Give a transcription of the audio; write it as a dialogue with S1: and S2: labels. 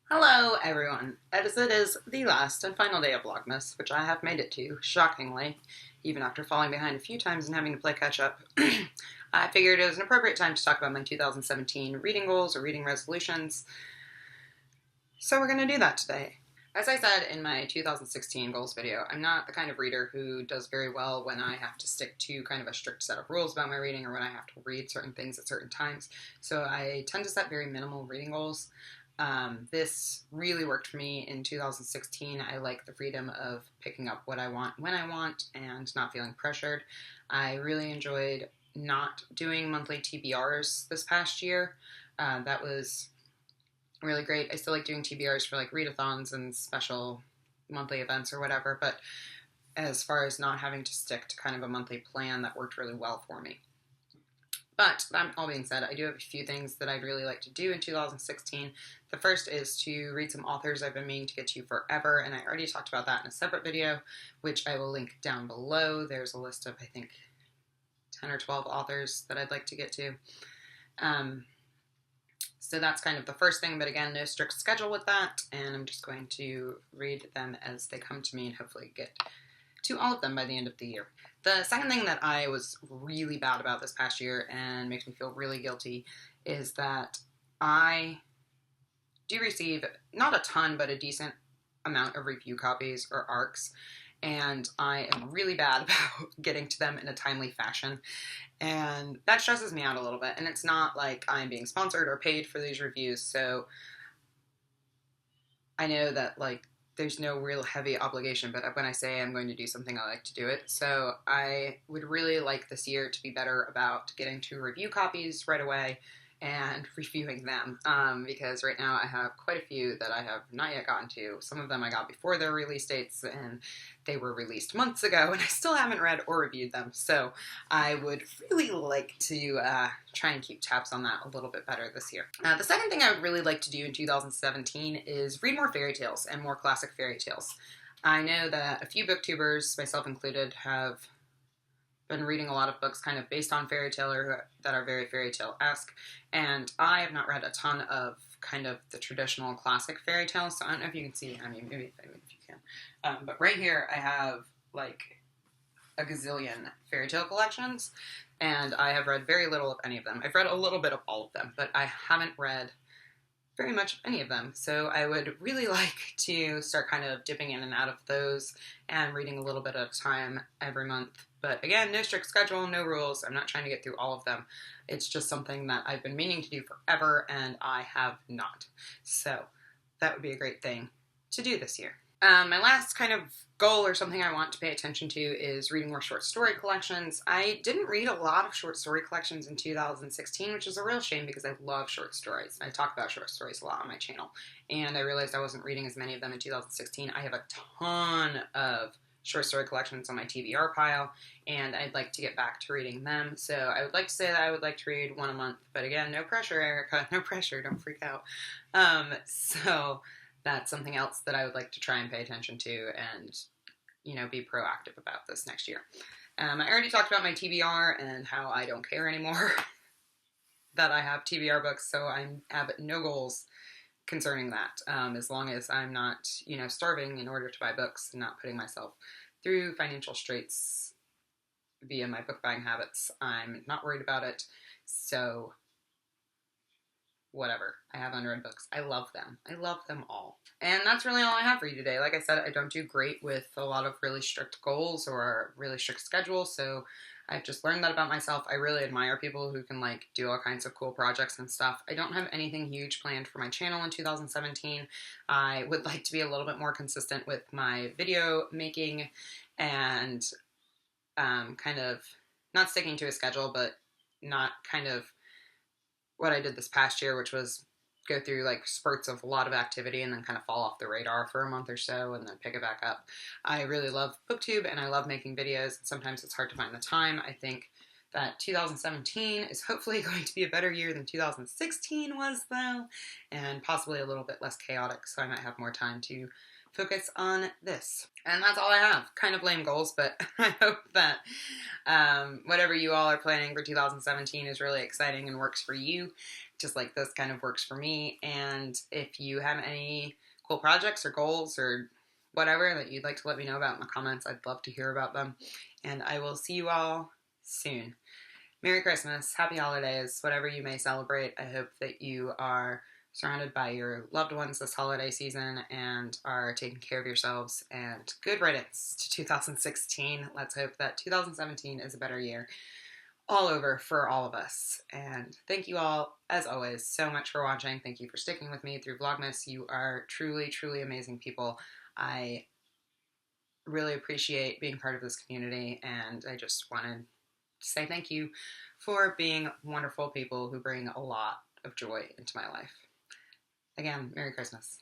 S1: Hello everyone, as it is the last and final day of Vlogmas, which I have made it to, shockingly, even after falling behind a few times and having to play catch up. I figured it was an appropriate time to talk about my 2017 reading goals or reading resolutions, so we're going to do that today. As I said in my 2016 goals video, I'm not the kind of reader who does very well when I have to stick to kind of a strict set of rules about my reading or when I have to read certain things at certain times, so I tend to set very minimal reading goals. This really worked for me in 2016. I like the freedom of picking up what I want when I want and not feeling pressured. I really enjoyed not doing monthly TBRs this past year. That was really great. I still like doing TBRs for like readathons and special monthly events or whatever, but as far as not having to stick to kind of a monthly plan, that worked really well for me. But that all being said, I do have a few things that I'd really like to do in 2016. The first is to read some authors I've been meaning to get to forever, and I already talked about that in a separate video, which I will link down below. There's a list of, I think, 10 or 12 authors that I'd like to get to. So that's kind of the first thing, but again, no strict schedule with that, and I'm just going to read them as they come to me and hopefully get to all of them by the end of the year. The second thing that I was really bad about this past year and makes me feel really guilty is that I do receive not a ton, but a decent amount of review copies or ARCs, and I am really bad about getting to them in a timely fashion, and that stresses me out a little bit. And it's not like I'm being sponsored or paid for these reviews, so I know that there's no real heavy obligation, but when I say I'm going to do something, I like to do it. So I would really like this year to be better about getting to review copies right away and reviewing them, because right now I have quite a few that I have not yet gotten to. Some of them I got before their release dates, and they were released months ago, and I still haven't read or reviewed them. So I would really like to try and keep tabs on that a little bit better this year. The second thing I would really like to do in 2017 is read more fairy tales and more classic fairy tales. I know that a few booktubers, myself included, have been reading a lot of books kind of based on fairy tale or that are very fairy tale-esque, and I have not read a ton of kind of the traditional classic fairy tales, so I don't know if you can see, maybe if you can, but right here I have like a gazillion fairy tale collections, and I have read very little of any of them. I've read a little bit of all of them, but I haven't read very much of any of them, so I would really like to start kind of dipping in and out of those and reading a little bit at a time every month. But again, no strict schedule, no rules. I'm not trying to get through all of them. It's just something that I've been meaning to do forever, and I have not. So that would be a great thing to do this year. My last kind of goal or something I want to pay attention to is reading more short story collections. I didn't read a lot of short story collections in 2016, which is a real shame because I love short stories. I talk about short stories a lot on my channel, and I realized I wasn't reading as many of them in 2016. I have a ton of short story collections on my TBR pile, and I'd like to get back to reading them. So I would like to say that I would like to read one a month, but again, no pressure, Erica, no pressure, don't freak out. So that's something else that I would like to try and pay attention to and, be proactive about this next year. I already talked about my TBR and how I don't care anymore that I have TBR books, so I have no goals concerning that. As long as I'm not, starving in order to buy books and not putting myself through financial straits via my book buying habits, I'm not worried about it. So whatever. I have unread books. I love them. I love them all. And that's really all I have for you today. Like I said, I don't do great with a lot of really strict goals or a really strict schedule, so I've just learned that about myself. I really admire people who can do all kinds of cool projects and stuff. I don't have anything huge planned for my channel in 2017. I would like to be a little bit more consistent with my video making and kind of not sticking to a schedule, but not kind of what I did this past year, which was go through spurts of a lot of activity and then kind of fall off the radar for a month or so and then pick it back up. I really love BookTube and I love making videos. Sometimes it's hard to find the time. I think that 2017 is hopefully going to be a better year than 2016 was, though, and possibly a little bit less chaotic, so I might have more time to focus on this. And that's all I have. Kind of lame goals, but I hope that whatever you all are planning for 2017 is really exciting and works for you. just like this kind of works for me. And if you have any cool projects or goals or whatever that you'd like to let me know about in the comments, I'd love to hear about them. And I will see you all soon. Merry Christmas, Happy Holidays, whatever you may celebrate. I hope that you are surrounded by your loved ones this holiday season and are taking care of yourselves. And good riddance to 2016. Let's hope that 2017 is a better year all over for all of us. And thank you all, as always, so much for watching. Thank you for sticking with me through Vlogmas. You are truly, truly amazing people. I really appreciate being part of this community, and I just wanted to say thank you for being wonderful people who bring a lot of joy into my life. Again, Merry Christmas.